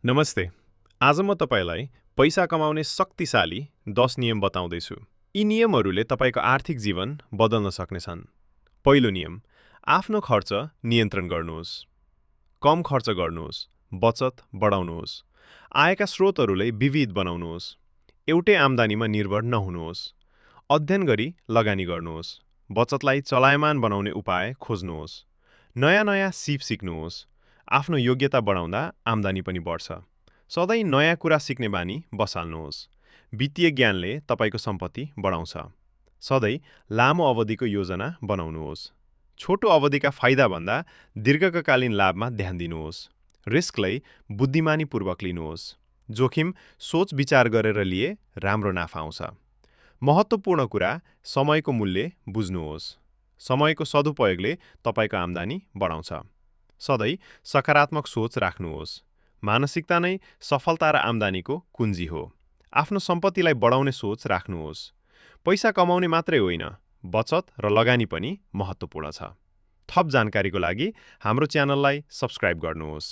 नमस्ते। आज म तपाईलाई पैसा कमाउने शक्तिशाली 10 नियम बताउँदैछु। यी नियमहरूले तपाईको आर्थिक जीवन बदल्न सक्नेछन्। पहिलो नियम, आफ्नो खर्च नियन्त्रण गर्नुहोस्। कम खर्च गर्नुहोस्, बचत बढाउनुहोस्। आयका स्रोतहरूलाई विविध बनाउनुहोस्। एउटै आम्दानीमा निर्भर नहुनुहोस्। अध्ययन गरी लगानी गर्नुहोस्। बचतलाई चलायमान बनाउने उपाय खोज्नुहोस्। नयाँ सिप सिक्नुहोस्। आफ्नो योग्यता बढाउँदा आम्दानी पनि बढ्छ। सधैँ नयाँ कुरा सिक्ने बानी बसाल्नुहोस्। वित्तीय ज्ञानले तपाईको सम्पत्ति बढाउँछ। सधैँ लामो अवधिको योजना बनाउनुहोस्। छोटो अवधिका फाइदा भन्दा दीर्घकालीन लाभमा ध्यान दिनुहोस्। रिस्कलाई बुद्धिमानीपूर्वक लिनुहोस्। जोखिम सोच विचार गरेर लिए राम्रो नाफा आउँछ। महत्त्वपूर्ण कुरा समयको मूल्य बुझ्नुहोस्। समयको सदुपयोगले तपाईको आम्दानी बढाउँछ। सधैँ सकारात्मक सोच राख्नुहोस्। मानसिकता नै सफलता र आम्दानीको कुञ्जी हो। आफ्नो सम्पत्तिलाई बढाउने सोच राख्नुहोस्। पैसा कमाउने मात्रै होइन, बचत र लगानी पनि महत्त्वपूर्ण छ। थप जानकारीको लागि हाम्रो च्यानललाई सब्स्क्राइब गर्नुहोस्।